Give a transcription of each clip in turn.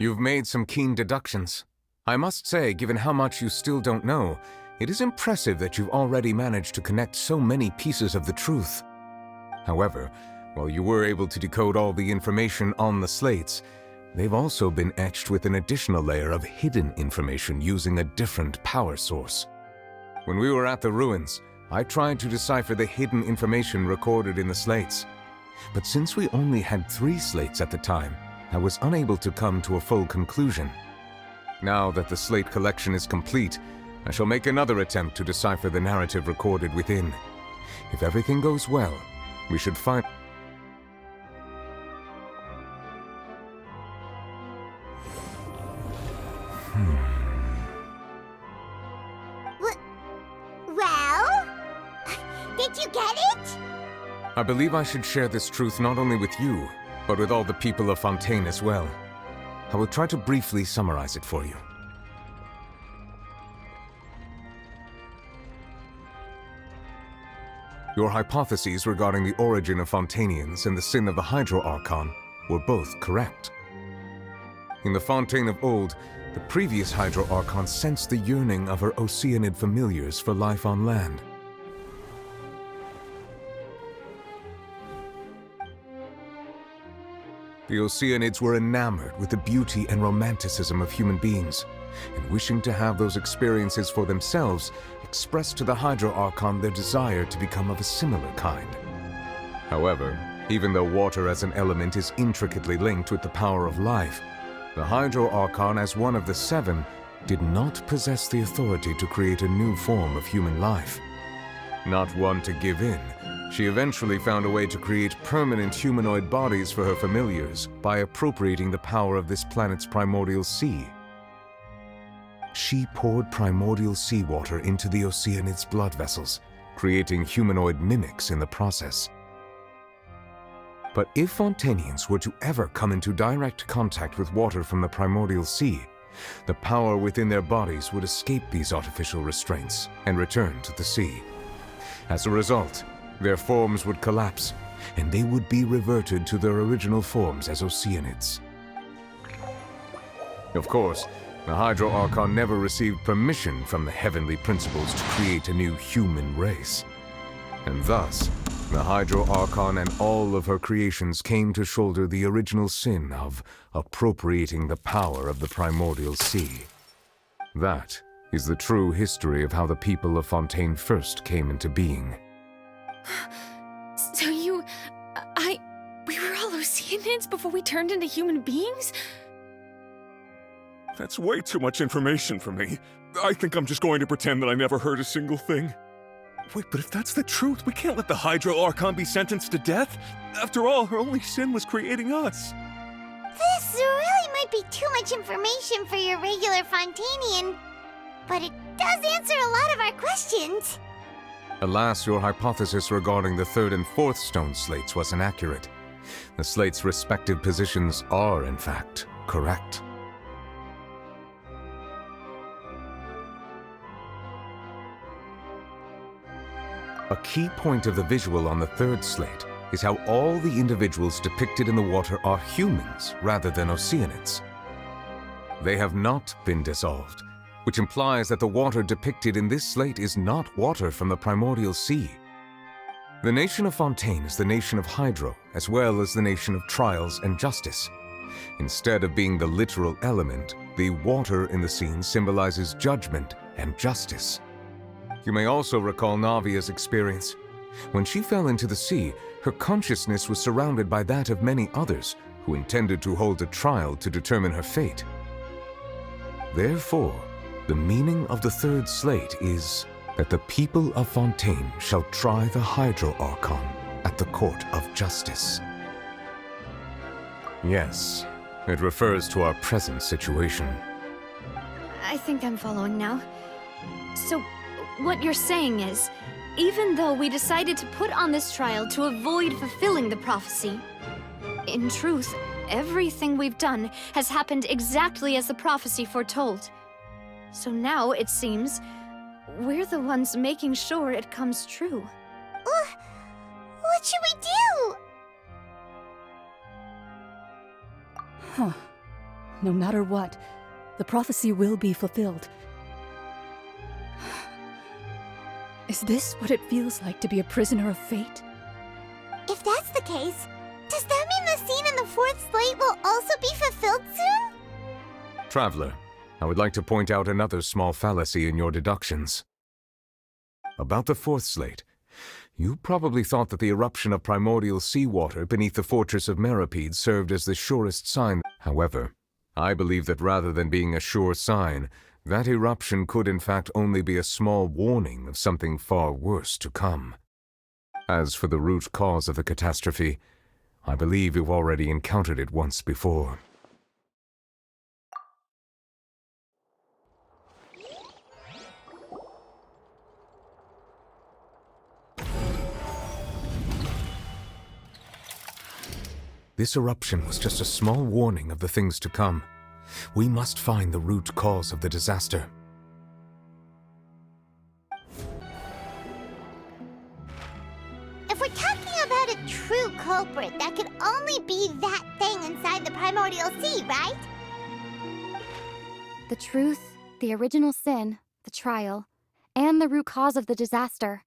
You've made some keen deductions. I must say, given how much you still don't know, it is impressive that you've already managed to connect so many pieces of the truth. However, while you were able to decode all the information on the slates, they've also been etched with an additional layer of hidden information using a different power source. When we were at the ruins, I tried to decipher the hidden information recorded in the slates. But since we only had 3 slates at the time, I was unable to come to a full conclusion. Now that the slate collection is complete, I shall make another attempt to decipher the narrative recorded within. If everything goes well, we should find... Well? Did you get it? I believe I should share this truth not only with you, but with all the people of Fontaine as well. I will try to briefly summarize it for you. Your hypotheses regarding the origin of Fontainians and the sin of the Hydro Archon were both correct. In the Fontaine of old, the previous Hydro Archon sensed the yearning of her Oceanid familiars for life on land. The Oceanids were enamored with the beauty and romanticism of human beings, and wishing to have those experiences for themselves, expressed to the Hydro Archon their desire to become of a similar kind. However, even though water as an element is intricately linked with the power of life, the Hydro Archon, as one of the 7, did not possess the authority to create a new form of human life. Not one to give in, she eventually found a way to create permanent humanoid bodies for her familiars by appropriating the power of this planet's primordial sea. She poured primordial seawater into the Oceanids' blood vessels, creating humanoid mimics in the process. But if Fontainians were to ever come into direct contact with water from the primordial sea, the power within their bodies would escape these artificial restraints and return to the sea. As a result, their forms would collapse, and they would be reverted to their original forms as Oceanids. Of course, the Hydro Archon never received permission from the heavenly principles to create a new human race. And thus, the Hydro Archon and all of her creations came to shoulder the original sin of appropriating the power of the primordial sea. That is the true history of how the people of Fontaine first came into being. So we were all Oceanids before we turned into human beings? That's way too much information for me. I think I'm just going to pretend that I never heard a single thing. Wait, but if that's the truth, we can't let the Hydro Archon be sentenced to death. After all, her only sin was creating us. This really might be too much information for your regular Fontainian, but it does answer a lot of our questions. Alas, your hypothesis regarding the 3rd and 4th stone slates was inaccurate. The slates' respective positions are, in fact, correct. A key point of the visual on the 3rd slate is how all the individuals depicted in the water are humans rather than Oceanids. They have not been dissolved, which implies that the water depicted in this slate is not water from the primordial sea. The nation of Fontaine is the nation of Hydro, as well as the nation of trials and justice. Instead of being the literal element, the water in the scene symbolizes judgment and justice. You may also recall Navia's experience. When she fell into the sea, her consciousness was surrounded by that of many others who intended to hold a trial to determine her fate. Therefore, the meaning of the 3rd slate is that the people of Fontaine shall try the Hydro Archon at the court of justice. Yes, it refers to our present situation. I think I'm following now. So, what you're saying is, even though we decided to put on this trial to avoid fulfilling the prophecy, in truth, everything we've done has happened exactly as the prophecy foretold. So now, it seems, we're the ones making sure it comes true. What should we do? no matter what, the prophecy will be fulfilled. Is this what it feels like to be a prisoner of fate? If that's the case, does that mean the scene in the fourth slate will also be fulfilled soon? Traveler, I would like to point out another small fallacy in your deductions. About the fourth slate, you probably thought that the eruption of primordial seawater beneath the fortress of Meripede served as the surest sign. However, I believe that rather than being a sure sign, that eruption could in fact only be a small warning of something far worse to come. As for the root cause of the catastrophe, I believe you've already encountered it once before. This eruption was just a small warning of the things to come. We must find the root cause of the disaster. If we're talking about a true culprit, that could only be that thing inside the primordial sea, right? The truth, the original sin, the trial, and the root cause of the disaster.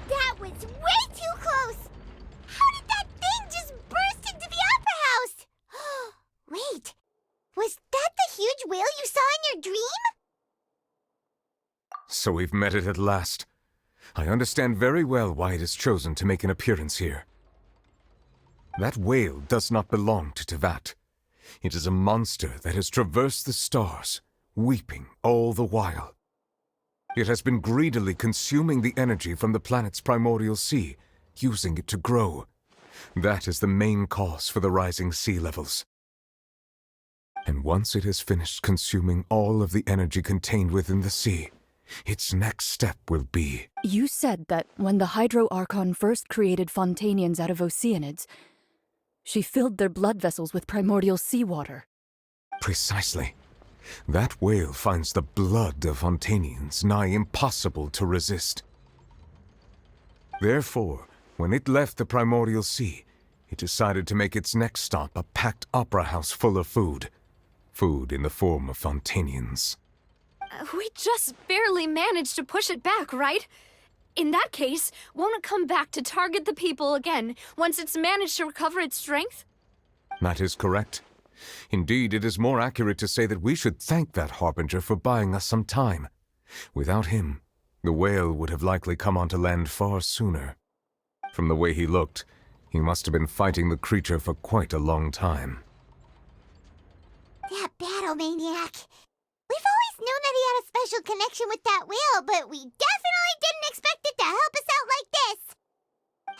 That was way too close! How did that thing just burst into the Opera House? Wait, was that the huge whale you saw in your dream? So we've met it at last. I understand very well why it has chosen to make an appearance here. That whale does not belong to Tevat. It is a monster that has traversed the stars, weeping all the while. It has been greedily consuming the energy from the planet's primordial sea, using it to grow. That is the main cause for the rising sea levels. And once it has finished consuming all of the energy contained within the sea, its next step will be... You said that when the Hydro Archon first created Fontainians out of Oceanids, she filled their blood vessels with primordial seawater. Precisely. That whale finds the blood of Fontainians nigh impossible to resist. Therefore, when it left the primordial sea, it decided to make its next stop a packed opera house full of food. Food in the form of Fontainians. We just barely managed to push it back, right? In that case, won't it come back to target the people again once it's managed to recover its strength? That is correct. Indeed, it is more accurate to say that we should thank that Harbinger for buying us some time. Without him, the whale would have likely come onto land far sooner. From the way he looked, he must have been fighting the creature for quite a long time. That battle maniac. We've always known that he had a special connection with that whale, but we definitely didn't expect it to help us out like this.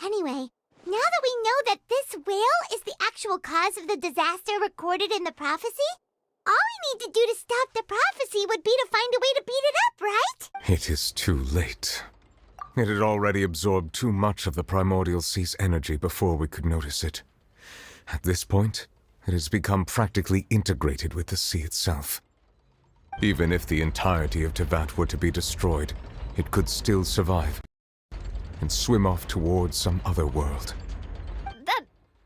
Anyway, now that we know that this whale is the actual cause of the disaster recorded in the prophecy, All we need to do to stop the prophecy would be to find a way to beat it up, right? It is too late. It had already absorbed too much of the primordial sea's energy before we could notice it. At this point, it has become practically integrated with the sea itself. Even if the entirety of Tevat were to be destroyed, it could still survive and swim off towards some other world.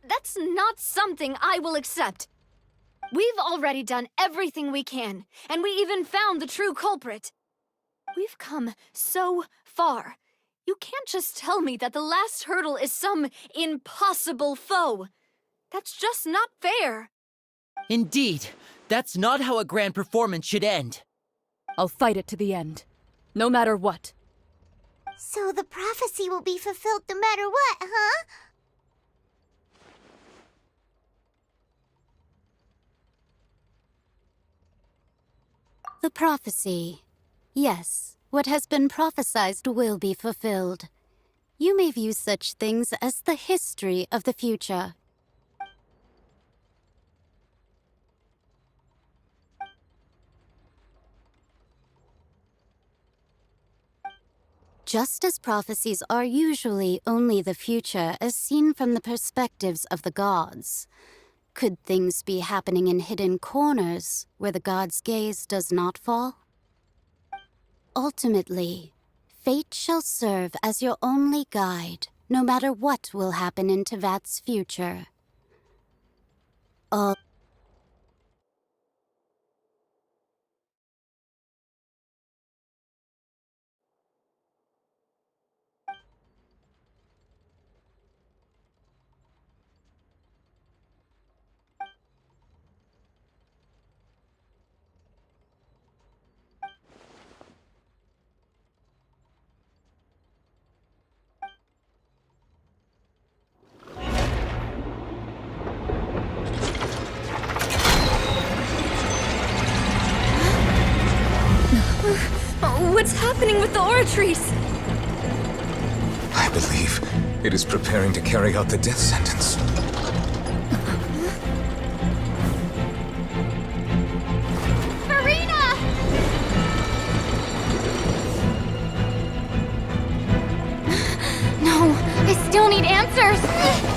That's not something I will accept. We've already done everything we can, and we even found the true culprit. We've come so far. You can't just tell me that the last hurdle is some impossible foe. That's just not fair. Indeed, that's not how a grand performance should end. I'll fight it to the end, no matter what. So the prophecy will be fulfilled no matter what, huh? The prophecy. Yes, what has been prophesied will be fulfilled. You may view such things as the history of the future. Just as prophecies are usually only the future as seen from the perspectives of the gods, could things be happening in hidden corners where the gods' gaze does not fall? Ultimately, fate shall serve as your only guide, no matter what will happen in Tevat's future. What's happening with the oratories? I believe it is preparing to carry out the death sentence. Marina! No, I still need answers!